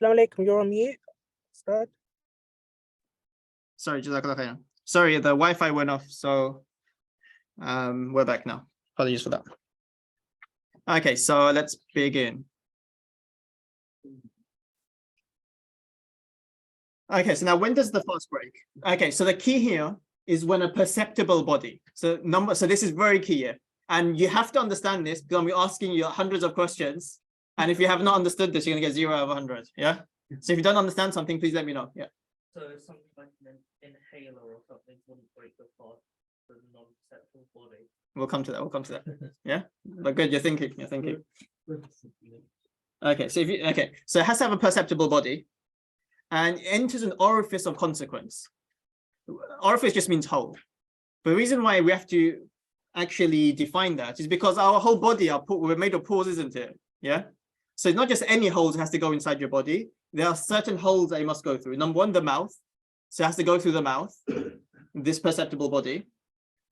Assalamu alaikum, you're on mute. Ustadh. Sorry, Jazakallah khairan. Sorry, the Wi-Fi went off, so we're back now. Apologies for that. Okay, so let's begin. Okay, so now when does the fast break? Okay, so the key here is when a perceptible body. So this is very key here. And you have to understand this because I'm asking you hundreds of questions. And if you have not understood this, you're gonna get 0 out of 100. Yeah. So if you don't understand something, please let me know. Yeah. So something like an inhaler or something wouldn't break the fast for the non-perceptible body. We'll come to that. We'll come to that. Yeah. But good, you're thinking. You're thinking. Okay. So so it has to have a perceptible body, and enters an orifice of consequence. Orifice just means hole. But the reason why we have to actually define that is because our whole body we're made of pores, isn't it? Yeah. So it's not just any holes that has to go inside your body. There are certain holes that you must go through. Number one, the mouth. So it has to go through the mouth, this perceptible body,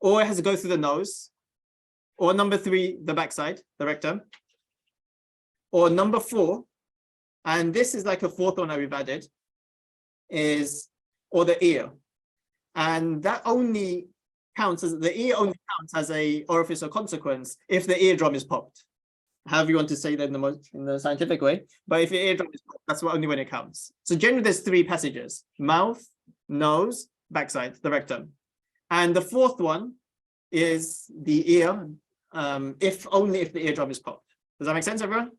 or it has to go through the nose, or number three, the backside, the rectum, or number four, and this is like a fourth one that we've added, or the ear. And that only counts as, the ear only counts as a orifice of consequence if the eardrum is popped. However you want to say that in the scientific way, but if your eardrum is popped, that's only when it counts. So generally there's three passages: mouth, nose, backside, the rectum. And the fourth one is the ear, only if the eardrum is popped. Does that make sense, everyone?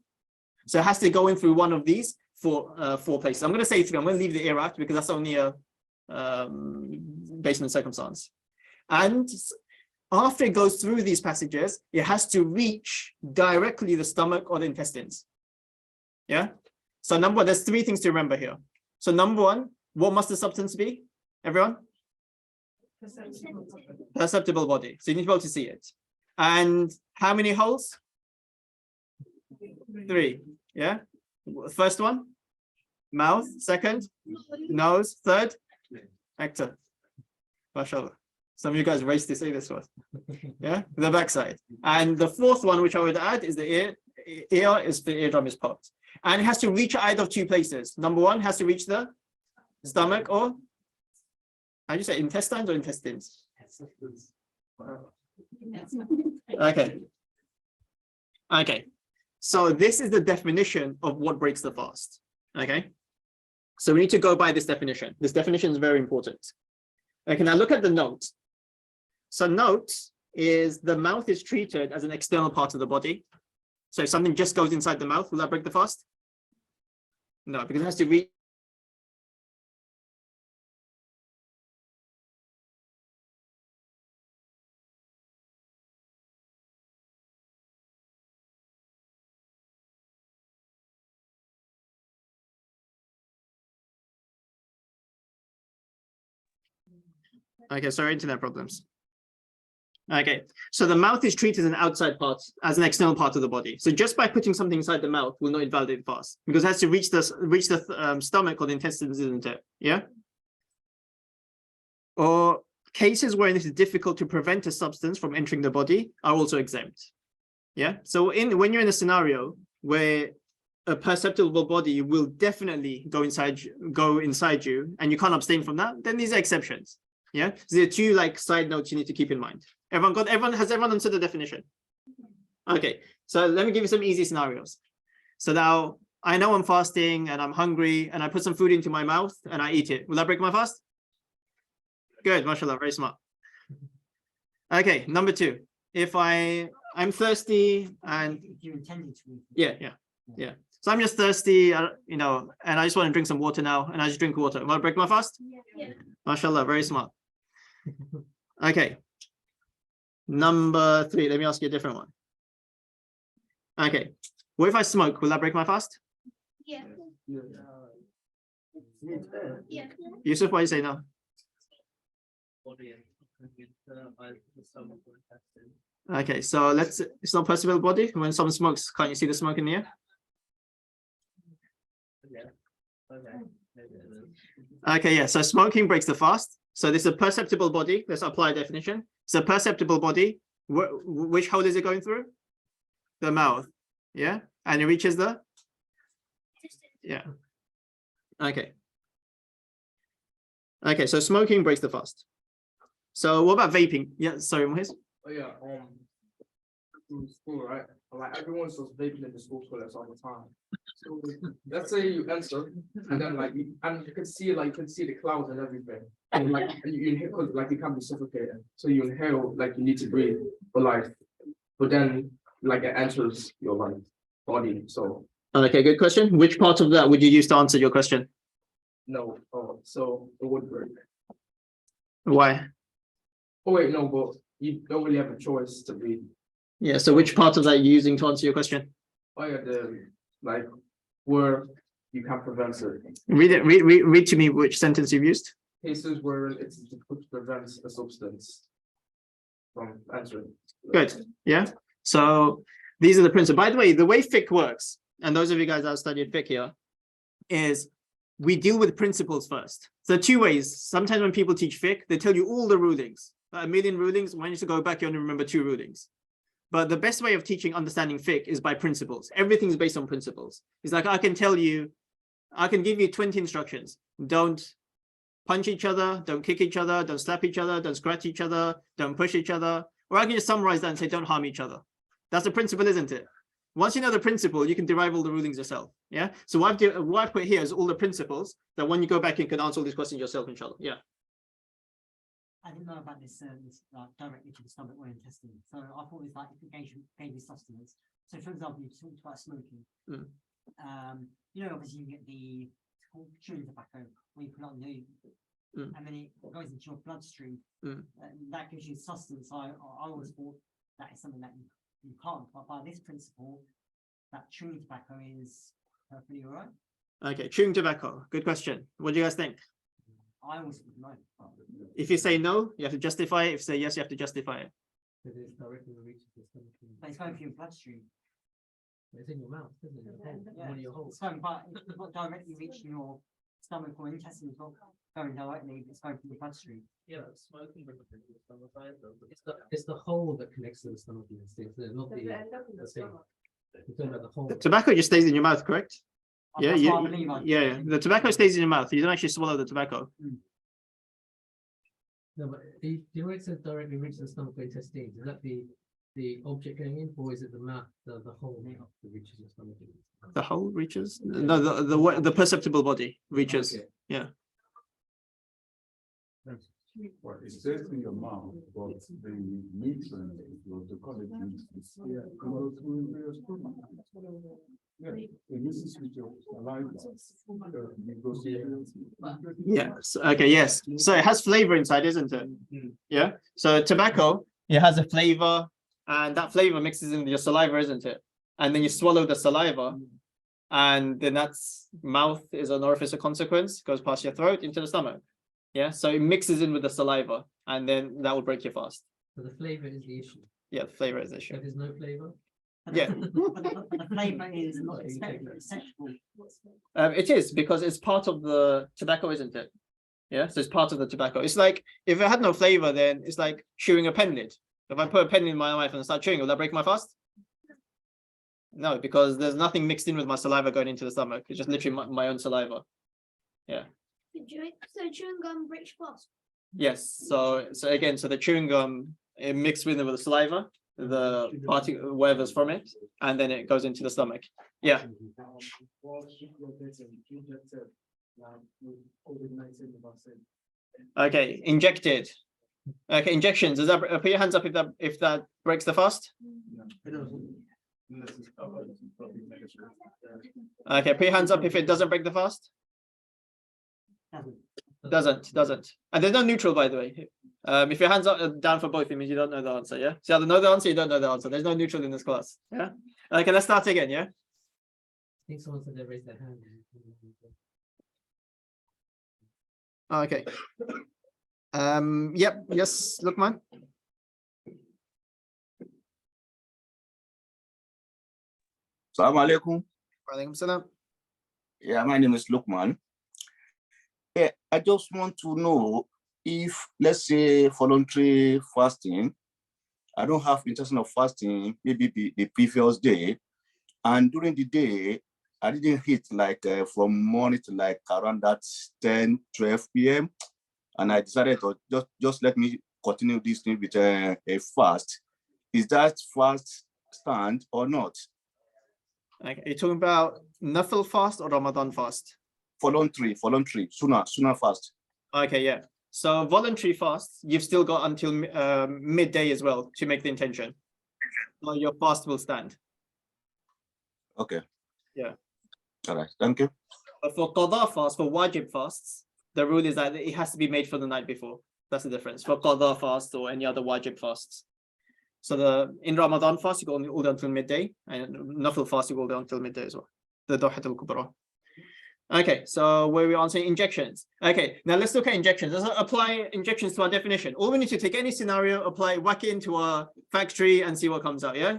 So it has to go in through one of these four places. I'm going to say three. I'm going to leave the ear out because that's only based on circumstance. And after it goes through these passages, it has to reach directly the stomach or the intestines. Yeah. So number one, there's three things to remember here. So number one, what must the substance be? Everyone? Perceptible body. So you need to be able to see it. And how many holes? 3. Yeah. First one, mouth. Second, nose. Third, rectum. MashaAllah. Some of you guys raced to say this one. Yeah, the backside. And the fourth one, which I would add, is the ear. Ear is the eardrum is popped. And it has to reach either of two places. Number one has to reach the stomach, or how do you say, intestines or intestines? Okay. Okay. So this is the definition of what breaks the fast. Okay. So we need to go by this definition. This definition is very important. Okay, now look at the note. So note is the mouth is treated as an external part of the body. So if something just goes inside the mouth, will that break the fast? No, because it has to reach. Okay, sorry, internet problems. Okay, so the mouth is treated as an outside part, as an external part of the body. So just by putting something inside the mouth will not invalidate the fast, because it has to reach the stomach or the intestines, isn't it? Yeah. Or cases where it is difficult to prevent a substance from entering the body are also exempt. Yeah. So when you're in a scenario where a perceptible body will definitely go inside you, and you can't abstain from that, then these are exceptions. Yeah. So there are two side notes you need to keep in mind. Has everyone understood the definition? Okay. So let me give you some easy scenarios. So now I know I'm fasting and I'm hungry and I put some food into my mouth and I eat it. Will that break my fast? Good, mashallah, very smart. Okay, number 2. If I'm thirsty and you intended to eat. Yeah. So I'm just thirsty, and I just want to drink some water now, and I just drink water. Will I break my fast? Yeah. Mashallah, very smart. Okay. Number 3, let me ask you a different one. Okay. What if I smoke? Will that break my fast? Yeah. Yusuf, why do you say no? Okay, so it's not perceptible body. When someone smokes, can't you see the smoke in the air? Okay, yeah, so smoking breaks the fast. So this is a perceptible body. Let's apply a definition. It's a perceptible body. Which hole is it going through? The mouth. Yeah, and it reaches the. Yeah. Okay. Okay, so smoking breaks the fast. So what about vaping? Yeah, sorry, Mohis. Oh yeah, in school, right? Like everyone's just vaping in the school toilets all the time. So let's say you enter and then you can see the clouds and everything. And you inhale 'cause, you can't be suffocated. So you inhale you need to breathe, but then it enters your body. So Okay, good question. Which part of that would you use to answer your question? no, so it would break. Why? Oh wait, no, but you don't really have a choice to breathe. Yeah, so which part of that are you using to answer your question? Oh yeah, where you can prevent it. Read to me which sentence you've used. Cases where it's prevents a substance from entering. Good. Yeah. So these are the principles. By the way, the way fiqh works, and those of you guys that have studied fiqh here, is we deal with principles first. So two ways. Sometimes when people teach fiqh, they tell you all the rulings. A million rulings. When you go back, you only remember 2 rulings. But the best way of teaching understanding fiqh is by principles. Everything is based on principles. It's like I can give you 20 instructions. Don't punch each other, don't kick each other, don't slap each other, don't scratch each other, don't push each other. Or I can just summarize that and say, don't harm each other. That's the principle, isn't it? Once you know the principle, you can derive all the rulings yourself. Yeah. So what I've put here is all the principles that when you go back, you can answer all these questions yourself, inshallah. Yeah. I didn't know about this directly to the stomach or intestine. So I thought it was if it gave you sustenance. So for example, you talked about smoking. Obviously you get the chewing tobacco where you put on the and then it goes into your bloodstream. That gives you sustenance. I always thought that is something that you can't. But by this principle, that chewing tobacco is perfectly all right. Okay, chewing tobacco. Good question. What do you guys think? I always would know. If you say no, you have to justify it. If you say yes, you have to justify it. But it's going through your bloodstream. It's in your mouth, isn't it? Yeah. One of your holes. It's going, but it's not directly reaching your stomach or intestine. It's not going directly. It's going through the bloodstream. Yeah, smoking brings it to the stomach, It's the hole that connects to the stomach and the stomach, not the thing. You're talking about the hole. The tobacco just stays in your mouth, correct? Yeah, That's yeah, what I believe. yeah. The tobacco stays in your mouth. You don't actually swallow the tobacco. No, but do you know it says directly reach the stomach or intestines? Is that the object going in, or is it the mouth, the hole that reaches your stomach? The hole reaches? No, the perceptible body reaches. Okay. Yeah. Well, it stays in your mouth, but the nutrients, the college go through your stomach. Yeah, it misses with your saliva. Yes. Okay. Yes. So it has flavor inside, isn't it? Yeah. So tobacco, it has a flavor, and that flavor mixes in your saliva, isn't it? And then you swallow the saliva, and then that's mouth is an orifice of consequence, goes past your throat into the stomach. Yeah. So it mixes in with the saliva, and then that will break your fast. So the flavor is the issue. Yeah, the flavor is the issue. If there's no flavor. Yeah. But the flavour is not acceptable. It is because it's part of the tobacco, isn't it? Yeah, so it's part of the tobacco. It's like if it had no flavor, then it's like chewing a pen lid. If I put a pen in my mouth and start chewing, will that break my fast? No, because there's nothing mixed in with my saliva going into the stomach. It's just literally my own saliva. Yeah. So chewing gum breaks fast. Yes. So again, so the chewing gum it mixed with the saliva, the party whatever's from it, and then it goes into the stomach. Yeah. Okay, injected. Okay, injections. Does that put your hands up if that breaks the fast? Okay, put your hands up if it doesn't break the fast. Doesn't. And there's no neutral, by the way. If your hands are down for both, it means you don't know the answer. Yeah. So you either know the answer, you don't know the answer. There's no neutral in this class. Yeah. Okay, let's start again. Yeah. I think someone said they raised their hand. Okay. Yep. Yes, Luqman. Assalamu alaikum. Walaikum salam. Yeah, my name is Luqman. Yeah, I just want to know if, let's say, voluntary fasting, I don't have intention of fasting maybe the previous day, and during the day, I didn't eat like from morning to like around that 10, 12 p.m. And I decided to just let me continue this thing with a fast. Is that fast stand or not? Okay, are you talking about nafil fast or Ramadan fast? Voluntary, sunnah fast. Okay, yeah. So voluntary fast, you've still got until midday as well to make the intention. So your fast will stand. Okay. Yeah. All right. Thank you. But for qada fast, for wajib fasts, the rule is that it has to be made for the night before. That's the difference for qada fast or any other wajib fasts. So in Ramadan fast, you go all down until midday, and nafil fast, you go down until midday as well. The Dohat al-Kubra. Okay, so where we're answering injections. Okay, now let's look at injections. Let's apply injections to our definition. All we need to take any scenario, apply, whack it into our factory and see what comes out, yeah?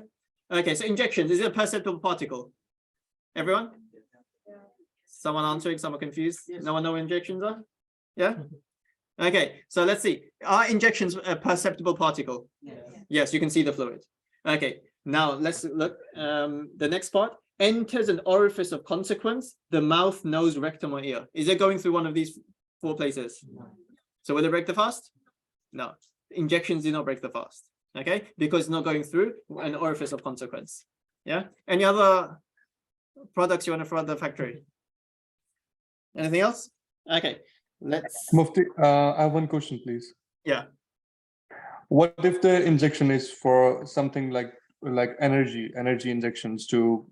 Okay, so injections, is it a perceptible particle? Everyone? Someone answering, someone confused? No one know what injections are? Yeah? Okay, so let's see. Are injections a perceptible particle? Yes, you can see the fluid. Okay, now let's look. The next part. Enters an orifice of consequence, the mouth, nose, rectum, or ear. Is it going through one of these 4 places? So will it break the fast? No. Injections do not break the fast. Okay, because it's not going through an orifice of consequence. Yeah. Any other products you want to throw at the factory? Anything else? Okay, let's. Mufti, I have one question, please. Yeah. What if the injection is for something like energy injections to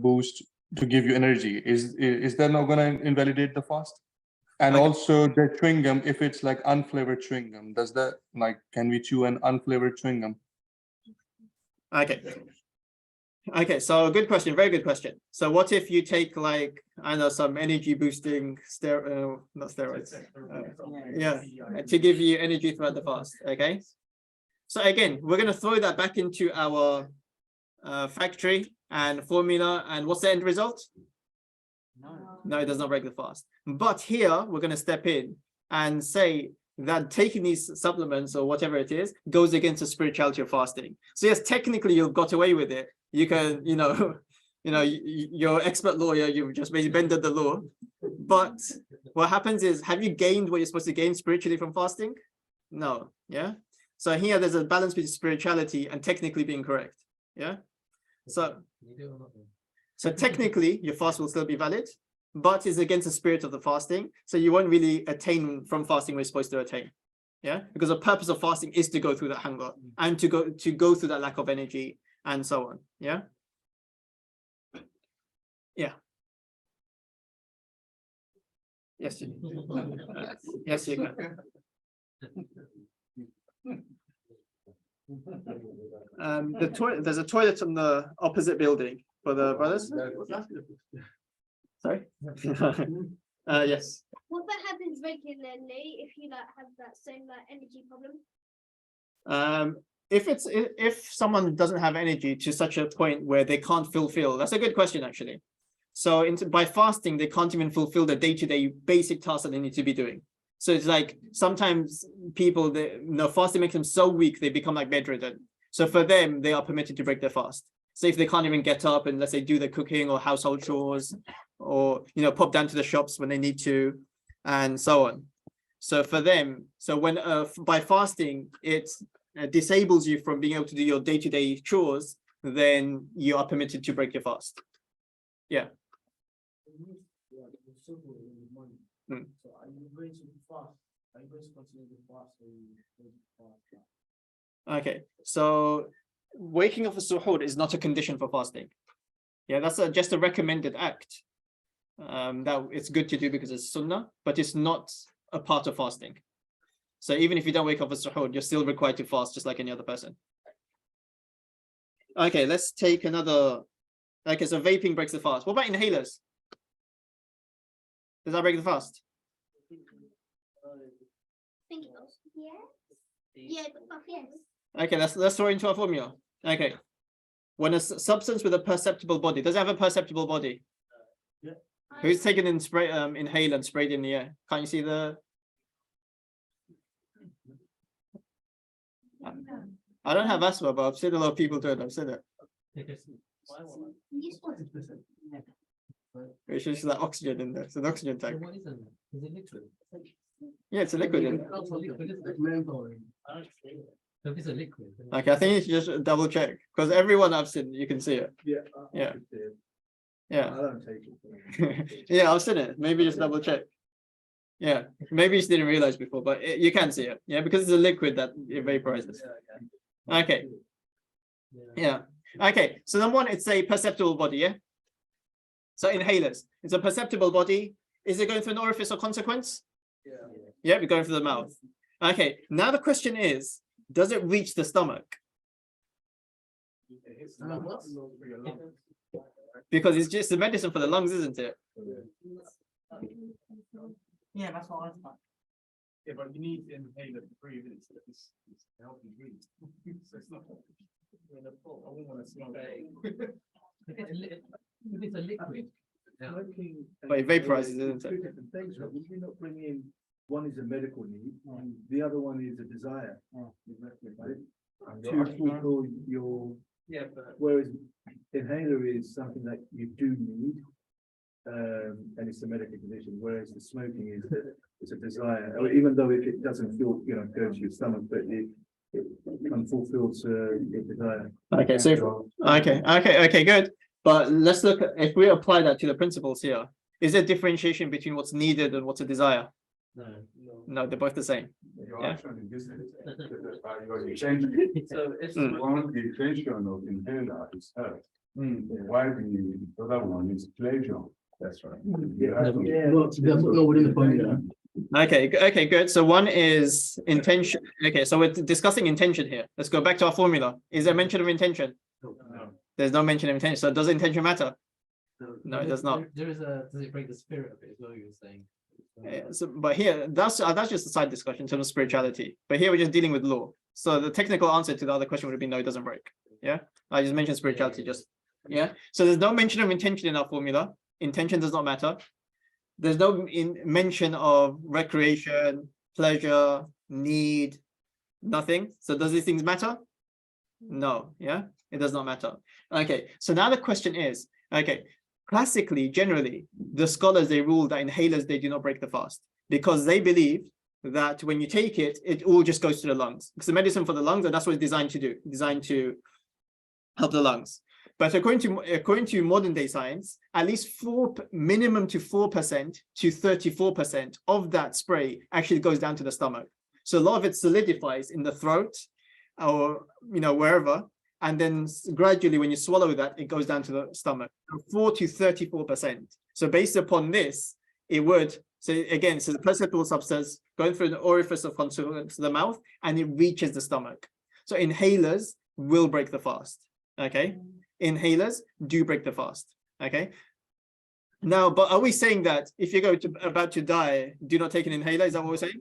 boost, to give you energy? Is that not going to invalidate the fast? And Okay. also the chewing gum, if it's like unflavored chewing gum, does that, like, can we chew an unflavored chewing gum? Okay, so good question, very good question. So what if you take, like, I know, some energy boosting not steroids, to give you energy throughout the fast? Okay, so again, we're going to throw that back into our factory and formula, and what's the end result? No, it does not break the fast. But here we're going to step in and say that taking these supplements or whatever it is goes against the spirituality of fasting. So yes, technically you've got away with it. You can, you're expert lawyer, you've just basically bended the law. But what happens is, have you gained what you're supposed to gain spiritually from fasting? No. Yeah. So here there's a balance between spirituality and technically being correct. Yeah. So technically your fast will still be valid, but it's against the spirit of the fasting. So you won't really attain from fasting what you're supposed to attain. Yeah. Because the purpose of fasting is to go through that hunger and to go through that lack of energy and so on. Yeah. Yeah. Yes. Yes, you can. There's a toilet in the opposite building for the brothers. Sorry. Yes. What that happens regularly if you have that same energy problem? If someone doesn't have energy to such a point where they can't fulfill, that's a good question actually. So by fasting, they can't even fulfill the day-to-day basic tasks that they need to be doing. So it's like sometimes people, fasting makes them so weak they become like bedridden. So for them, they are permitted to break their fast. So if they can't even get up and let's say do the cooking or household chores, or pop down to the shops when they need to, and so on. So for them, when by fasting it disables you from being able to do your day-to-day chores, then you are permitted to break your fast. Yeah. Hmm. So are you going to fast? Are you going to continue the fast or you going to fast? Okay, so waking up for suhoor is not a condition for fasting. Yeah, that's just a recommended act that it's good to do because it's sunnah, but it's not a part of fasting. So even if you don't wake up for suhoor, you're still required to fast just like any other person. Okay, let's take another. Okay, so vaping breaks the fast. What about inhalers? Does that break the fast? Yes. Okay, let's throw it into our formula. Okay, when a substance with a perceptible body, does it have a perceptible body? Yeah. Who's taken in inhale and sprayed in the air? Can't you see the? I don't have asthma, but I've seen a lot of people do it. I've seen it. It's just like oxygen in there. It's an oxygen So tank. what is it? Is it liquid? Yeah, it's a liquid in there. That's a liquid, isn't it? So if it's a liquid. then- Okay, I think you should just double check because everyone I've seen, you can see it. Yeah. Yeah. I Yeah. don't take it. Yeah, I've seen it. Maybe just double check. Yeah, maybe you just didn't realize before, but you can see it. Yeah, because it's a liquid that it vaporizes. Okay. Yeah. Okay. So number one, it's a perceptible body. Yeah. So inhalers, it's a perceptible body. Is it going through an orifice or consequence? Yeah, we're going through the mouth. Okay. Now the question is, does it reach the stomach? Because it's just the medicine for the lungs, isn't it? Yeah, that's what I was like. Yeah, but you need to inhale it for 3 minutes. It's to help you breathe. So it's not. I wouldn't want to smell it. If it's a liquid. Yeah. But it vaporizes, isn't it? Two different things, right? Would you not bring in, one is a medical need, and the other one is a desire? Right? To fulfill your, Yeah, but whereas inhaler is something that you do need, and it's a medical condition, whereas the smoking is it's a desire, or even though if it doesn't feel, go to your stomach, but it can fulfill your desire. Okay, so okay, good. But let's look at if we apply that to the principles here. Is there differentiation between what's needed and what's a desire? No, they're both the same. You're Yeah. actually using you're changing. So it's One, the intention of inhaler is health. Why the other one is pleasure. That's right. Okay, good. So one is intention. Okay, so we're discussing intention here. Let's go back to our formula. Is there mention of intention? There's no mention of intention. So does intention matter? No, it does not. Does it break the spirit of it as well, you were saying? But here, that's just a side discussion in terms of spirituality. But here we're just dealing with law. So the technical answer to the other question would have been no, it doesn't break. Yeah, I just mentioned spirituality. Yeah. So there's no mention of intention in our formula. Intention does not matter. There's no mention of recreation, pleasure, need, nothing. So does these things matter? No. Yeah, it does not matter. Okay. So now the question is, okay. Classically, generally, the scholars, they rule that inhalers, they do not break the fast because they believe that when you take it, it all just goes to the lungs. It's a medicine for the lungs, and that's what it's designed to do, designed to help the lungs. But according to modern day science, at least minimum to 4% to 34% of that spray actually goes down to the stomach. So a lot of it solidifies in the throat or wherever. And then gradually, when you swallow that, it goes down to the stomach, 4 to 34%. So based upon this, it would, so again, so the perceptible substance going through an orifice of consequence to the mouth, and it reaches the stomach. So inhalers will break the fast, okay? Inhalers do break the fast, okay? Now, but are we saying that if you about to die, do not take an inhaler? Is that what we're saying?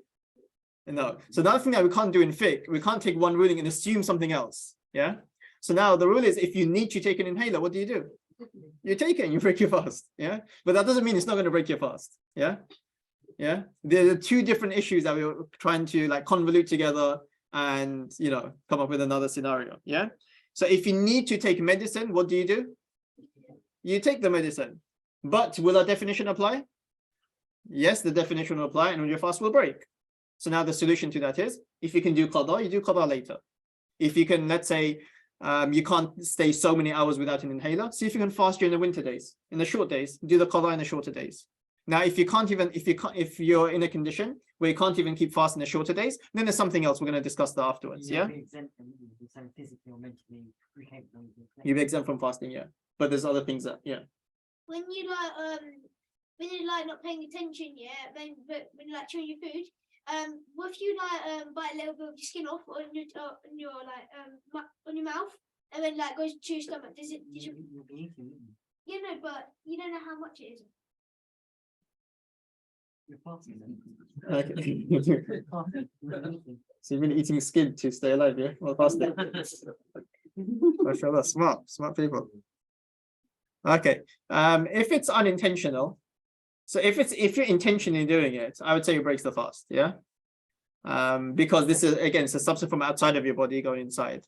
No. So another thing that we can't do in fiqh, we can't take one ruling and assume something else, yeah? So now the rule is if you need to take an inhaler, what do? You take it and you break your fast. Yeah. But that doesn't mean it's not going to break your fast. Yeah. Yeah. There are two different issues that we were trying to convolute together and come up with another scenario. Yeah. So if you need to take medicine, what do? You take the medicine. But will our definition apply? Yes, the definition will apply and your fast will break. So now the solution to that is if you can do qada, you do qada later. If you can, let's say, you can't stay so many hours without an inhaler. See if you can fast during the winter days. In the short days, do the qada in the shorter days. Now, if you're in a condition where you can't even keep fast in the shorter days, then there's something else. We're going to discuss that afterwards. Yeah. You'll be exempt from fasting. Yeah. But there's other things that When you not paying attention, when you chewing your food. What if you bite a little bit of your skin off on your mouth and then goes to your stomach? Yeah, no, but you don't know how much it is. Okay. So you've been eating skin to stay alive, yeah? Well, fasting. Mashallah, smart people. Okay. If it's unintentional, so if you're intentionally doing it, I would say it breaks the fast, yeah? Because this is, again, it's a substance from outside of your body going inside.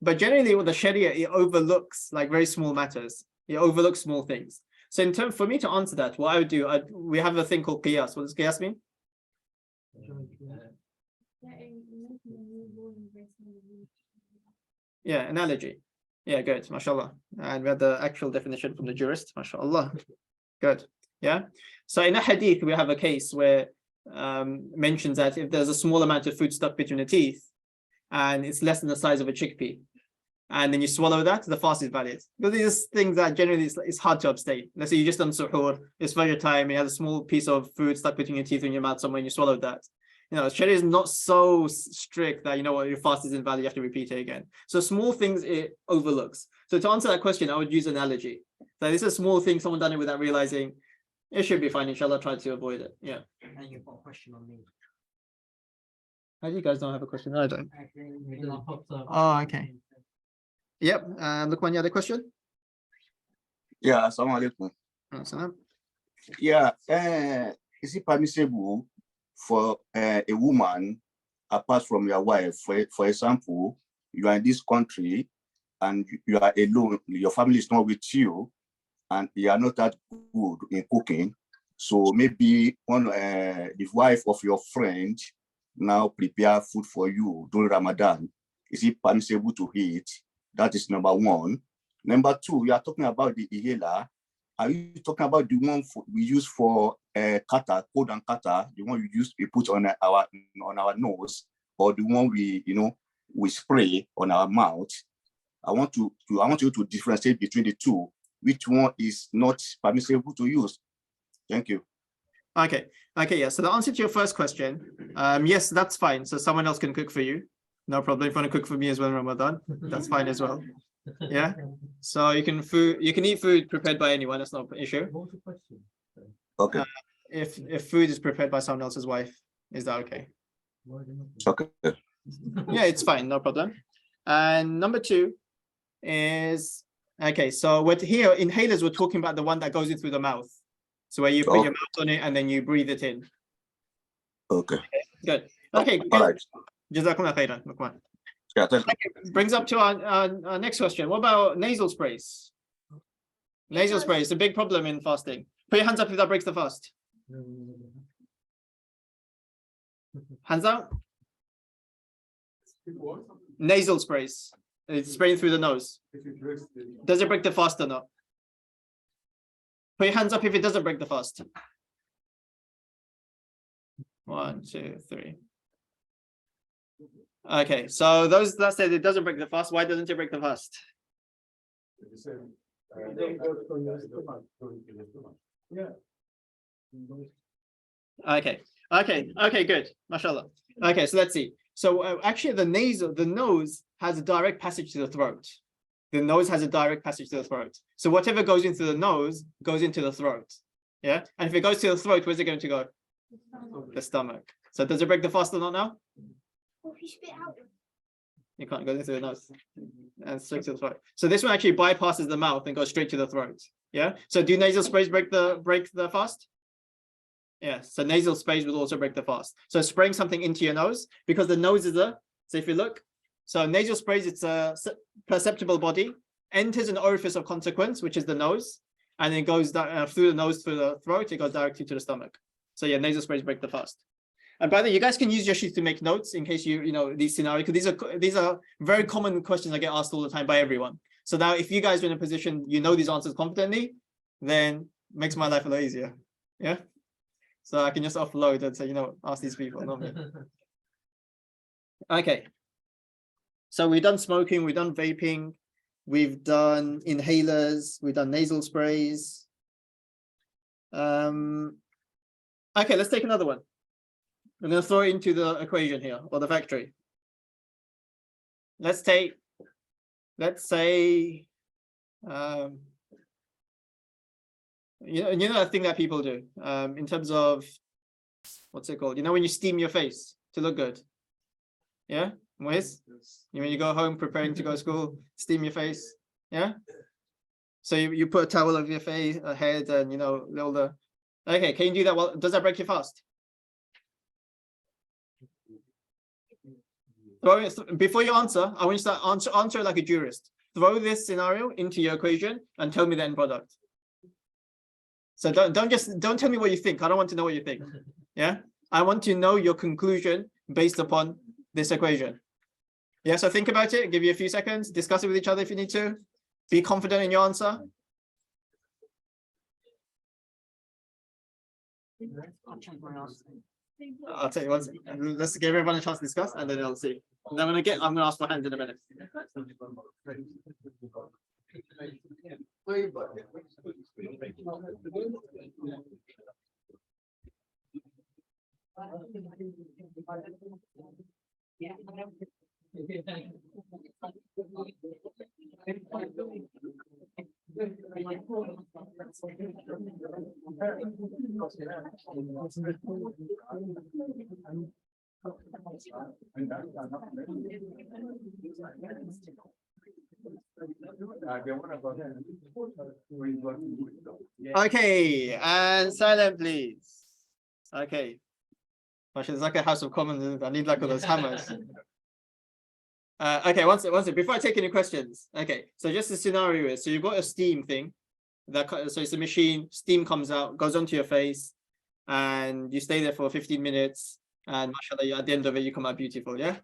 But generally with the Sharia, it overlooks very small matters. It overlooks small things. So in terms for me to answer that, what I would do, we have a thing called qiyas. What does qiyas mean? Yeah, analogy. Yeah, good, mashallah. And we had the actual definition from the jurist, mashallah. Good. Yeah. So in a hadith, we have a case where mentions that if there's a small amount of food stuck between the teeth and it's less than the size of a chickpea, and then you swallow that, the fast is valid. Because these things that generally it's hard to abstain. Let's say you just done suhoor, it's Fajr time, and you have a small piece of food stuck between your teeth and your mouth somewhere, and you swallowed that. You know, Sharia is not so strict that, you know what, your fast is invalid, you have to repeat it again. So small things it overlooks. So to answer that question, I would use analogy. So this is a small thing, someone done it without realizing, it should be fine, inshallah, try to avoid it. Yeah. And you've got a question on me. How do you guys don't have a question? I don't. Okay. Oh, okay. Yep. Look, one other question? Yeah, assalamu alaikum. Salam. Yeah, is it permissible for a woman, apart from your wife, for example, you are in this country and you are alone, your family is not with you, and you are not that good in cooking. So maybe the wife of your friend now prepare food for you during Ramadan. Is it permissible to eat? That is number one. Number two, you are talking about the ihela. Are you talking about the one we use for kata, cold and kata, the one we put on our nose, or the one we spray on our mouth? I want you to differentiate between the two. Which one is not permissible to use? Thank you. Okay. Yeah. So the answer to your first question, yes, that's fine. So someone else can cook for you. No problem. If you want to cook for me as well in Ramadan, that's fine as well. Yeah. So you can eat food prepared by anyone. That's not an issue. What's the question? Okay. If food is prepared by someone else's wife, is that okay? Okay. Yeah, it's fine. No problem. And number two is, okay, so what here inhalers, we're talking about the one that goes in through the mouth. So where you put your mouth on it and then you breathe it in. Okay. Good. Okay. All right. Jazakumullah khairan. Lukman. Yeah, thank you. Okay, brings up to our next question. What about nasal sprays? Nasal sprays is a big problem in fasting. Put your hands up if that breaks the fast. Hands out. Nasal sprays. It's spraying through the nose. Does it break the fast or not? Put your hands up if it doesn't break the fast. 1, 2, 3. Okay, so those that said it doesn't break the fast, why doesn't it break the fast? Okay, good. Mashallah. Okay, so let's see. So actually the nose has a direct passage to the throat. The nose has a direct passage to the throat. So whatever goes into the nose goes into the throat. Yeah, and if it goes to the throat, where's it going to go? The stomach. So does it break the fast or not now? Or if you spit out. You can't go into the nose and straight to the throat. So this one actually bypasses the mouth and goes straight to the throat. Yeah. So do nasal sprays break the fast? Yeah. So nasal sprays will also break the fast. So spraying something into your nose, because the nose is so if you look, so nasal sprays, it's a perceptible body, enters an orifice of consequence, which is the nose, and it goes through the nose, through the throat, it goes directly to the stomach. So yeah, nasal sprays break the fast. And by the way, you guys can use your sheet to make notes in case you know these scenarios, because these are very common questions I get asked all the time by everyone. So now if you guys are in a position, you know these answers confidently, then it makes my life a lot easier. Yeah. So I can just offload and say, you know, ask these people, not me. Okay. So we've done smoking, we've done vaping, we've done inhalers, we've done nasal sprays. Okay, let's take another one. I'm going to throw it into the equation here, or the factory. Let's say, you know that thing that people do in terms of, what's it called? You know, when you steam your face to look good. Yeah, Moise? When you go home preparing to go to school, steam your face. Yeah. So you put a towel over your face, a head, and you know, all the. Okay, can you do that? Well, does that break your fast? Before you answer, I want you to answer like a jurist. Throw this scenario into your equation and tell me the end product. So don't tell me what you think. I don't want to know what you think. Yeah, I want to know your conclusion based upon this equation. Yeah, so think about it, give you a few seconds, discuss it with each other if you need to. Be confident in your answer. I'll tell you what, let's give everyone a chance to discuss and then I'll see. And I'm gonna ask for hands in a minute. Okay, and silent, please. Okay. Actually, it's like a House of Commons. I need like all those hammers. Okay, one second. Before I take any questions. Okay, so just the scenario is, so you've got a steam thing. So it's a machine, steam comes out, goes onto your face, and you stay there for 15 minutes. And mashallah, at the end of it, you come out beautiful, yeah?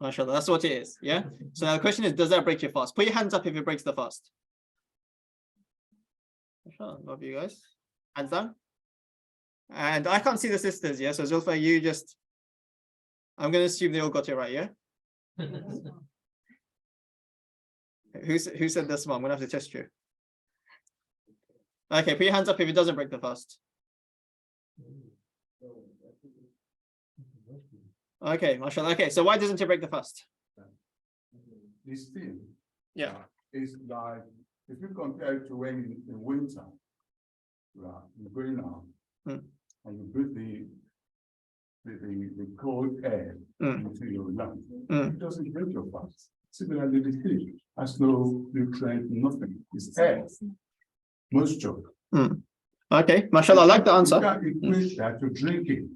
Mashallah, that's what it is, yeah? So now the question is, does that break your fast? Put your hands up if it breaks the fast. Mashallah, love you guys. Hands down. And I can't see the sisters, yeah? So Zulfa, you just, I'm going to assume they all got it right, yeah? Who said this one? I'm going to have to test you. Okay, put your hands up if it doesn't break the fast. Okay, mashallah. Okay, so why doesn't it break the fast? This thing, yeah, is like, if you compare it to when in winter, right, you're going out and you breathe the cold air into your lungs, it doesn't break your fast. Similarly, the thing has no nutrient, nothing. It's air, moisture. Okay, mashallah, I like the answer. You can't equate that to drinking.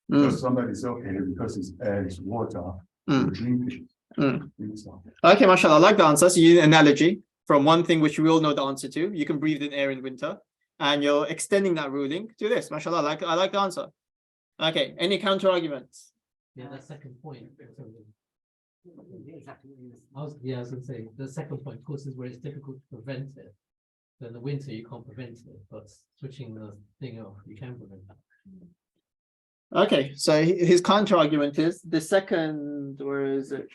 Because somebody says, okay, because it's air, it's water, drinking. Okay, mashallah, I like the answer. So you use an analogy from one thing which we all know the answer to. You can breathe in air in winter, and you're extending that ruling to this. Mashallah, I like the answer. Okay, any counter arguments? Yeah, that second point. I was going to say the second point, of course, is where it's difficult to prevent it. So in the winter, you can't prevent it, but switching the thing off, you can prevent that. Okay, so his counter argument is the second, where is it?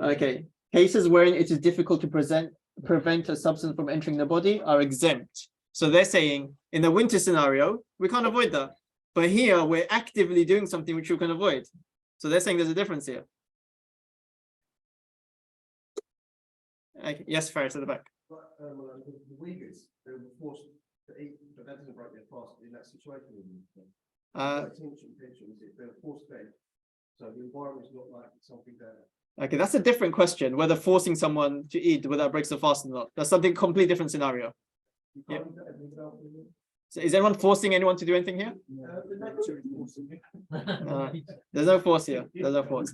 Okay, cases wherein it is difficult to prevent a substance from entering the body are exempt. So they're saying in the winter scenario, we can't avoid that. But here we're actively doing something which you can avoid. So they're saying there's a difference here. Okay. Yes, Faris at the back. But the Uyghurs, they were forced to eat, but that doesn't break their fast in that situation. They were forced to eat. So the environment is not like something that. Okay, that's a different question, whether forcing someone to eat whether that breaks the fast or not. That's something completely different scenario. Yeah. So is anyone forcing anyone to do anything here? There's no force here. There's no force.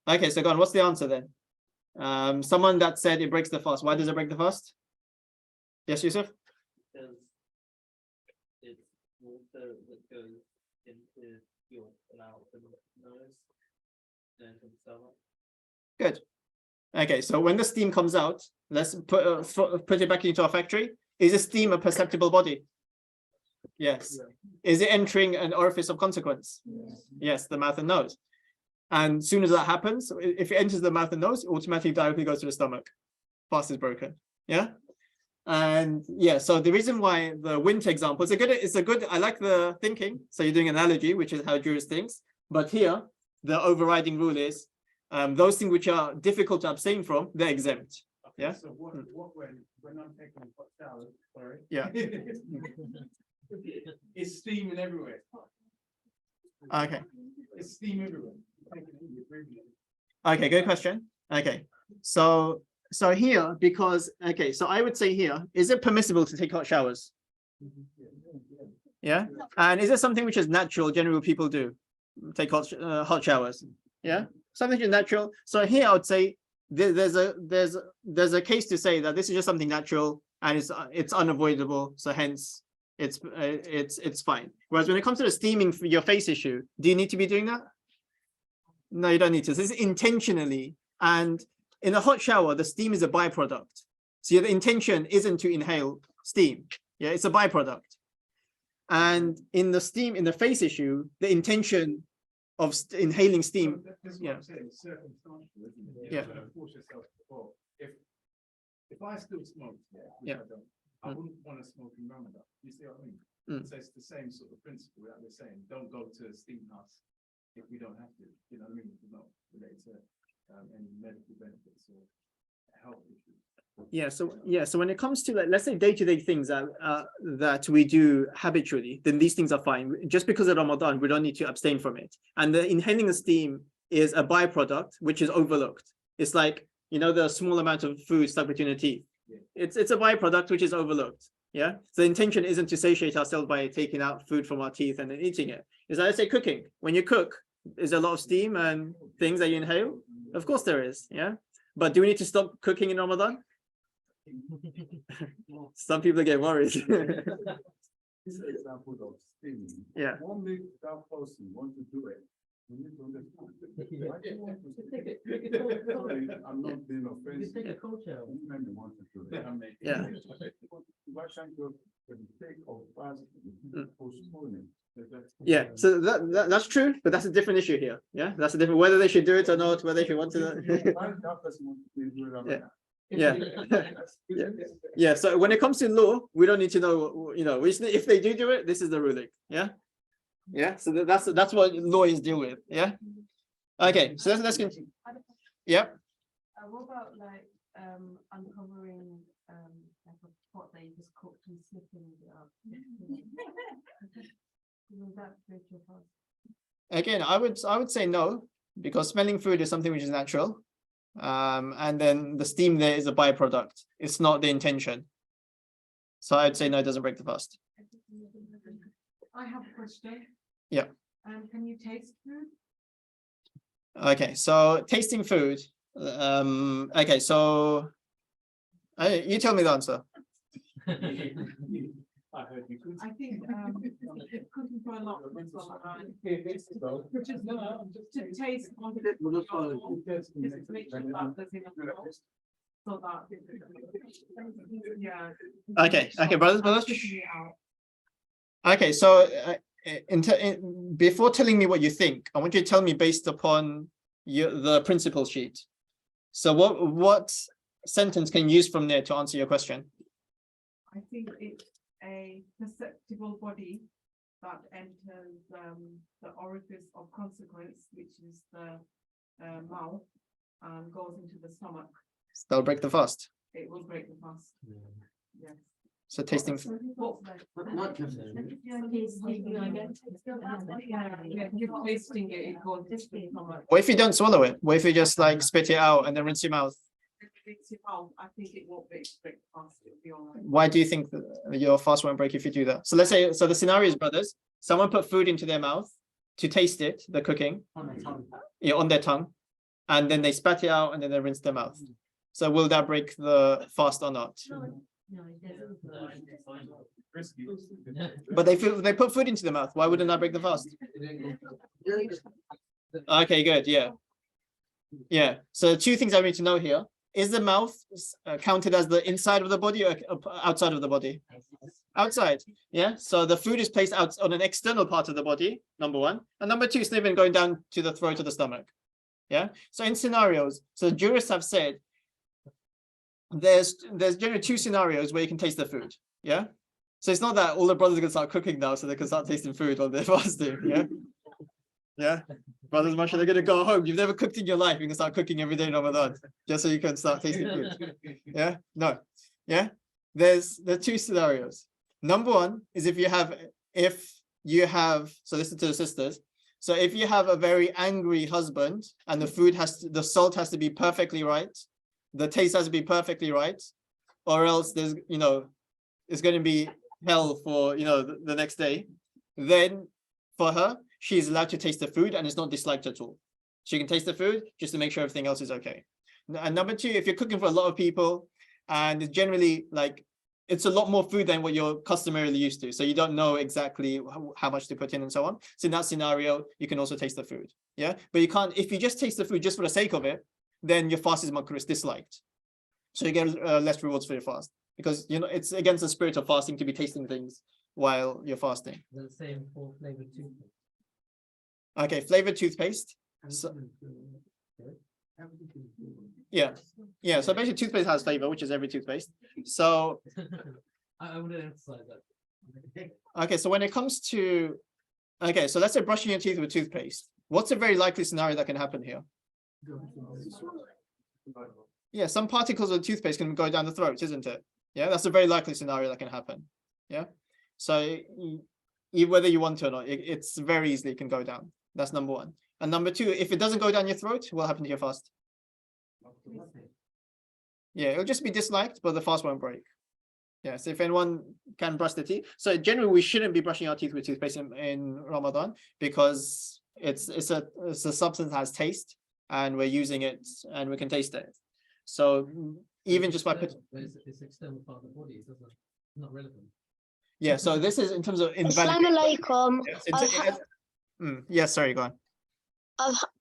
Okay, so go on. What's the answer then? Someone that said it breaks the fast. Why does it break the fast? Yes, Yusuf? Because it's water that goes into your mouth and nose, then to the stomach. Good. Okay, so when the steam comes out, let's put it back into our factory. Is the steam a perceptible body? Yes. Is it entering an orifice of consequence? Yes, the mouth and nose. And as soon as that happens, if it enters the mouth and nose, it automatically directly goes to the stomach. Fast is broken. Yeah. And yeah, so the reason why the winter example is a good, I like the thinking. So you're doing an analogy, which is how Juris thinks. But here, the overriding rule is those things which are difficult to abstain from, they're exempt. Okay, yeah. So what when I'm taking a hot shower, sorry. Yeah. It's steaming everywhere. Okay. It's steam everywhere. Okay, good question. Okay, so here, because so I would say here, is it permissible to take hot showers? Yeah, and is it something which is natural? Generally, people do take hot showers. Yeah, something which is natural. So here, I would say there's a case to say that this is just something natural and it's unavoidable, so hence it's fine. Whereas when it comes to the steaming for your face issue, do you need to be doing that? No, you don't need to. This is intentionally, and in a hot shower, the steam is a byproduct. So the intention isn't to inhale steam. Yeah, it's a byproduct. And in the steam, in the face issue, the intention of inhaling steam. Yeah. Yeah. If I still smoke, Yeah. I wouldn't want to smoke in Ramadan. You see what I mean? So it's the same sort of principle that we're saying. Don't go to a steam house if we don't have to. You know what I mean? It's not related to any medical benefits or health issues. So when it comes to, like, let's say day-to-day things that we do habitually, then these things are fine. Just because of Ramadan, we don't need to abstain from it. And the inhaling the steam is a byproduct which is overlooked. It's like, you know, the small amount of food stuck between the teeth. It's a byproduct which is overlooked. Yeah. So the intention isn't to satiate ourselves by taking out food from our teeth and then eating it. It's like, let's say cooking. When you cook, is there a lot of steam and things that you inhale? Of course there is. Yeah. But do we need to stop cooking in Ramadan? Some people get worried. This is an example of steaming. Yeah. One make that person want to do it. We need to understand. Why do you want to do it? I'm not being offensive. You may want to do it. Yeah. Why can't you, for the sake of fasting, postpone it? Yeah, so that's true, but that's a different issue here. Yeah, that's a different, whether they should do it or not, whether they should want to. Why that person want to do it? Yeah. Yeah. So when it comes to law, we don't need to know, you know, if they do it, this is the ruling. Yeah. Yeah. So that's what lawyers deal with. Yeah. Okay. So let's continue. Yeah. What about like uncovering like a pot that you just cooked and sniffing it up? Will that break your fast? Again, I would say no, because smelling food is something which is natural. And then the steam there is a byproduct. It's not the intention. So I'd say no, it doesn't break the fast. I have a question. Yeah. Can you taste food? Okay, so tasting food. Okay, so you tell me the answer. I heard you could. I think cooking for a lot of people just to taste on the just make sure that there's enough salt, so that Okay, brothers. Okay, so before telling me what you think, I want you to tell me based upon the principle sheet. So what sentence can you use from there to answer your question? I think it's a perceptible body that enters the orifice of consequence, which is the mouth, and goes into the stomach. That'll break the fast. It will break the fast. Yes. So tasting. Not just tasting it goes into the stomach. What if you don't swallow it? What if you just like spit it out and then rinse your mouth? I think it won't break fast. It'll be all right. Why do you think that your fast won't break if you do that? So let's say, so the scenario is, brothers, someone put food into their mouth to taste it, the cooking, on their tongue, and then they spat it out and then they rinse their mouth. So will that break the fast or not? No, But they put food into the mouth. Why wouldn't that break the fast? Okay, good. Yeah. Yeah. So two things I need to know here. Is the mouth counted as the inside of the body or outside of the body? Outside. Yeah. So the food is placed out on an external part of the body, number one. And number two, it's not even going down to the throat or the stomach. Yeah. So in scenarios, so jurists have said there's generally two scenarios where you can taste the food. Yeah. So it's not that all the brothers are gonna start cooking now so they can start tasting food while they're fasting. Yeah. Yeah. Brothers, mashallah, they're gonna go home. You've never cooked in your life. You can start cooking every day in Ramadan just so you can start tasting food. Yeah. No. Yeah. There's two scenarios. Number one is if you have, so listen to the sisters. So if you have a very angry husband and the salt has to be perfectly right, the taste has to be perfectly right, or else there's, it's going to be hell for, the next day, then for her, she's allowed to taste the food and it's not disliked at all. She can taste the food just to make sure everything else is okay. And number two, if you're cooking for a lot of people, and it's generally like it's a lot more food than what you're customarily used to, so you don't know exactly how much to put in and so on. So in that scenario, you can also taste the food. Yeah, but you can't, if you just taste the food just for the sake of it, then your fast is makruh, it's disliked. So you get less rewards for your fast, because you know it's against the spirit of fasting to be tasting things while you're fasting. The same for flavored toothpaste. Okay, flavored toothpaste. So, yeah, so basically toothpaste has flavor, which is every toothpaste. So I would emphasize that. okay, so when it comes to, okay, so let's say brushing your teeth with toothpaste. What's a very likely scenario that can happen here? Yeah, some particles of toothpaste can go down the throat, isn't it? Yeah, that's a very likely scenario that can happen. Yeah, so whether you want to or not, it's very easily can go down. That's number one. And number two, if it doesn't go down your throat, what will happen to your fast? Yeah, it'll just be disliked, but the fast won't break. Yeah, so if anyone can brush their teeth. So generally, we shouldn't be brushing our teeth with toothpaste in Ramadan, because it's a substance that has taste, and we're using it and we can taste it. So even just by putting, it's external part of the body, it's not relevant. yeah, so this is in terms of Assalamu alaikum. Yes, sorry, go on.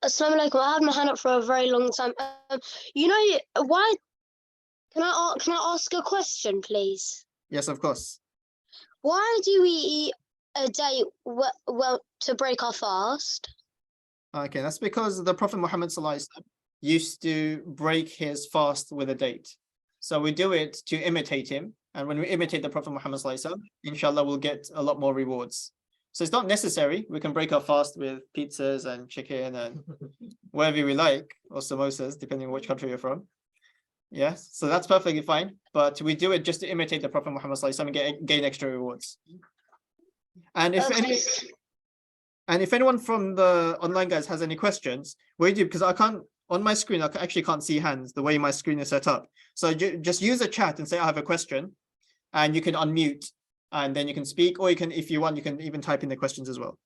Assalamu alaikum. I had my hand up for a very long time. You know why? Can I ask a question, please? Yes, of course. Why do we eat a day well to break our fast? Okay, that's because the Prophet Muhammad ﷺ used to break his fast with a date. So we do it to imitate him. And when we imitate the Prophet Muhammad ﷺ, inshallah, we'll get a lot more rewards. So it's not necessary. We can break our fast with pizzas and chicken and whatever we like, or samosas, depending on which country you're from. Yes, so that's perfectly fine. But we do it just to imitate the Prophet Muhammad ﷺ and gain extra rewards. And if anyone from the online guys has any questions, what you do, because I can't, on my screen, I actually can't see hands the way my screen is set up. So just use a chat and say, I have a question, and you can unmute, and then you can speak, or you can, if you want, you can even type in the questions as well.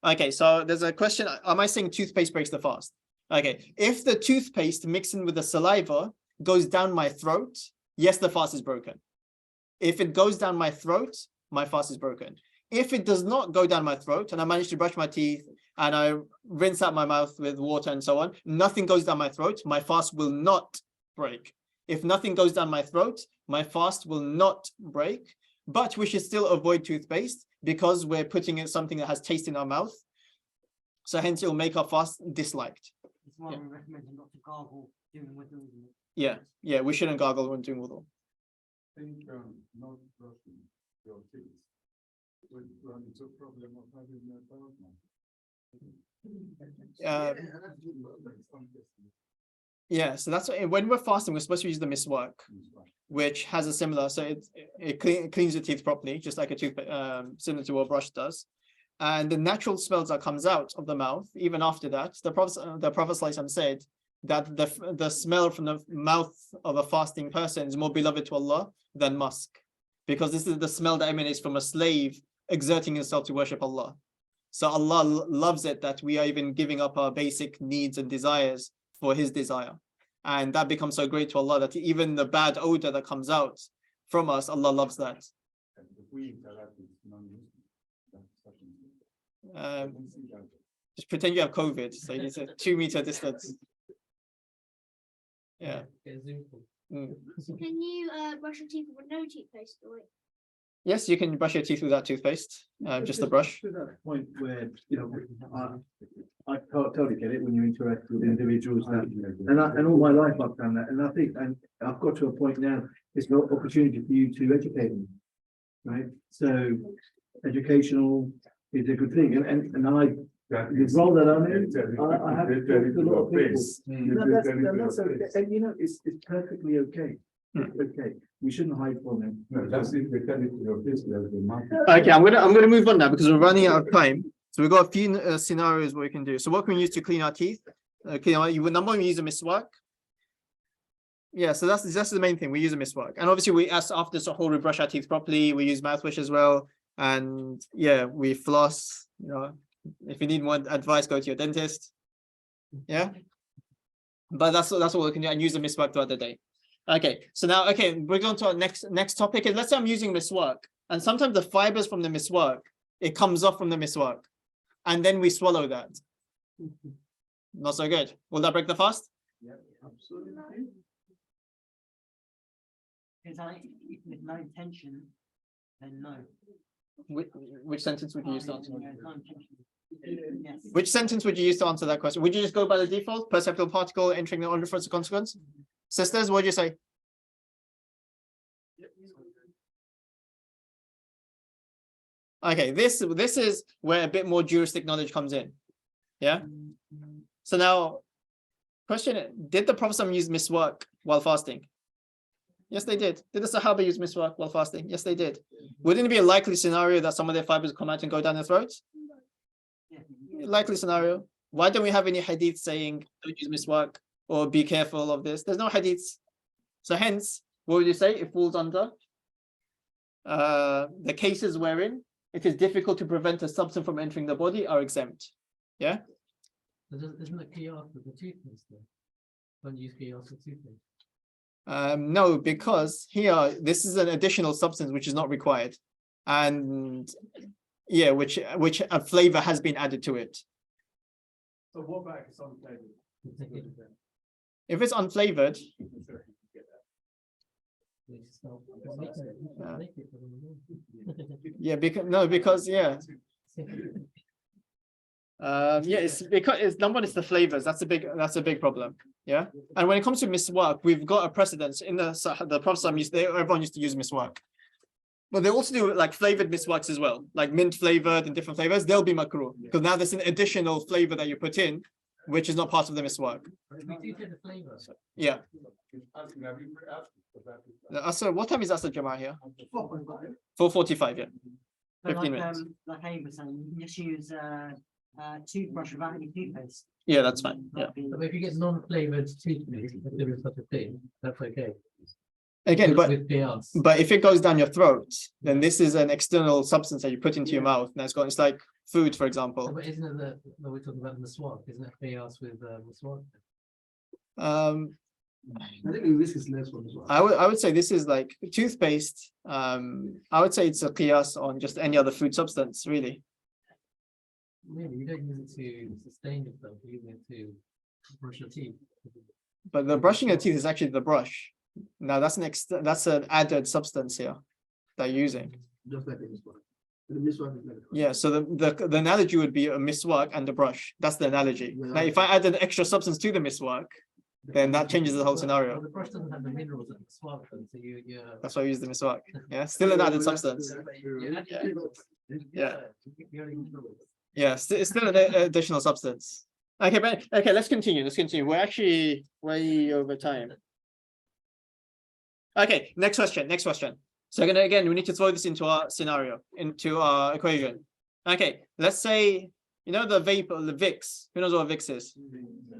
Okay, so there's a question. Am I saying toothpaste breaks the fast? Okay, if the toothpaste mixing with the saliva goes down my throat, yes, the fast is broken. If it goes down my throat, my fast is broken. If it does not go down my throat and I manage to brush my teeth and I rinse out my mouth with water and so on, nothing goes down my throat, my fast will not break. If nothing goes down my throat, my fast will not break, but we should still avoid toothpaste because we're putting in something that has taste in our mouth. So hence it will make our fast disliked. It's why we recommend not to gargle during wudu. Yeah, we shouldn't gargle when doing wudu. I think not brushing your teeth would run into a problem of having no yeah, so that's when we're fasting, we're supposed to use the miswak, which has a similar, so it cleans the teeth properly, just like a tooth, similar to what a brush does. And the natural smells that comes out of the mouth, even after that, the Prophet ﷺ said that the smell from the mouth of a fasting person is more beloved to Allah than musk, because this is the smell that emanates from a slave exerting himself to worship Allah. So Allah loves it that we are even giving up our basic needs and desires for his desire. And that becomes so great to Allah that even the bad odor that comes out from us, Allah loves that. Just pretend you have COVID, so you need a 2-meter distance. Yeah. Can you brush your teeth with no toothpaste? Or Yes, you can brush your teeth without toothpaste, just a brush. To that point where, you know, I totally get it when you interact with individuals, and all my life I've done that, and I think, and I've got to a point now, it's an opportunity for you to educate them, right? So educational is a good thing, and I, the role that I'm in, I have to talk to a lot of people. That's okay. And you know, it's perfectly okay. Okay, we shouldn't hide from them. No, that's if they tell it to your face. Okay, I'm gonna move on now because we're running out of time. So we've got a few scenarios what we can do. So what can we use to clean our teeth? Number one, we use a miswak. Yeah, so that's the main thing. We use a miswak, and obviously after Sahur we brush our teeth properly. We use mouthwash as well, and yeah, we floss. You know, if you need more advice, go to your dentist. Yeah. But that's what we can do and use the miswak throughout the day. Okay, so now, okay, we're going to our next topic. Let's say I'm using miswak, and sometimes the fibers from the miswak, it comes off from the miswak, and then we swallow that. Not so good. Will that break the fast? Yeah, absolutely. Because if with no intention, then no. Which sentence would you use to answer? No intention. Yes. Which sentence would you use to answer that question? Would you just go by the default, perceptible particle entering the unreferenced consequence? Sisters, what would you say? Okay, this is where a bit more juristic knowledge comes in. Yeah. So now, question: did the Prophet use miswak while fasting? Yes, they did. Did the Sahaba use miswak while fasting? Yes, they did. Wouldn't it be a likely scenario that some of their fibers come out and go down their throats? Likely scenario. Why don't we have any hadith saying don't use miswak or be careful of this? There's no hadiths. So hence, what would you say? It falls under the cases wherein it is difficult to prevent a substance from entering the body are exempt. Yeah? Isn't it qiyas with the toothpaste though? Don't use qiyas with toothpaste. No, because here this is an additional substance which is not required, and yeah, which a flavor has been added to it. So what about if it's unflavored? If it's unflavored, yeah, because yeah. Yeah, it's because it's number one, it's the flavors. That's a big problem. Yeah, and when it comes to miswak, we've got a precedence in the Prophet used. Everyone used to use miswak, but they also do like flavored miswaks as well, like mint flavored and different flavors. They'll be makruh because now there's an additional flavor that you put in, which is not part of the miswak. Yeah. So what time is Asr Jama'ah here? 4:45. Yeah. 15 minutes. Like Abe was saying, you can just use toothbrush without any toothpaste. Yeah, that's fine. Yeah. But if you get non-flavored toothpaste, if there is such a thing, that's okay. Again, but With qiyas. if it goes down your throat, then this is an external substance that you put into your mouth. And it's like food, for example. But isn't it that we're talking about miswak? Isn't it qiyas with miswak? I think the risk is less one as well. I would say this is like toothpaste. I would say it's a qiyas on just any other food substance, really. Really, you don't use it to sustain yourself, you use it to brush your teeth. But the brushing of teeth is actually the brush. Now that's an added substance here that you're using. Just like the miswak. The miswak is like Yeah, so the analogy would be a miswak and a brush. That's the analogy. Yeah. Now, if I add an extra substance to the miswak, then that changes the whole scenario. Well, the brush doesn't have the minerals that the miswak does, so you That's why I use the miswak. Yeah, still an added substance. Yeah. Yeah, it's still an additional substance. Okay, but okay, let's continue. We're actually way over time. Okay, next question. So again, we need to throw this into our scenario, into our equation. Okay, let's say, the vapor, the Vicks. Who knows what Vicks is?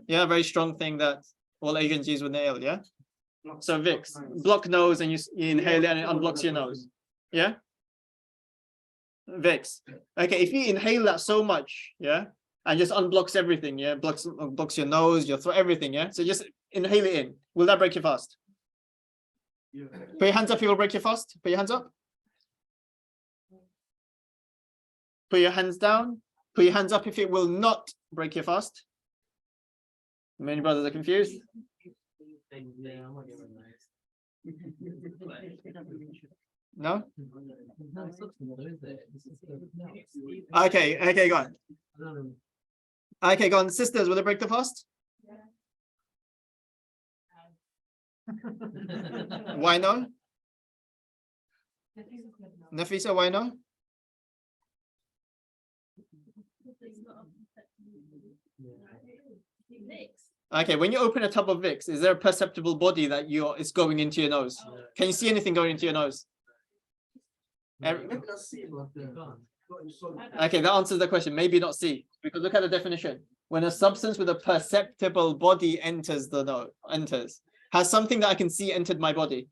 Yeah, very strong thing that all Asians use when they're ill, yeah? So Vicks, block nose and you inhale it and it unblocks your nose. Yeah? Vicks. Okay, if you inhale that so much, yeah, and just unblocks everything, yeah, blocks your nose, your throat, everything, yeah. So just inhale it in. Will that break your fast? Yeah. Put your hands up if it will break your fast. Put your hands up. Put your hands down. Put your hands up if it will not break your fast. Many brothers are confused. No? Okay, go on. Okay, go on. Sisters, will it break the fast? Why no? Nafisa, why no? Okay, when you open a tub of Vicks, is there a perceptible body that it's going into your nose? Can you see anything going into your nose? Okay, that answers the question. Maybe not see, because look at the definition. When a substance with a perceptible body enters the nose, has something that I can see entered my body.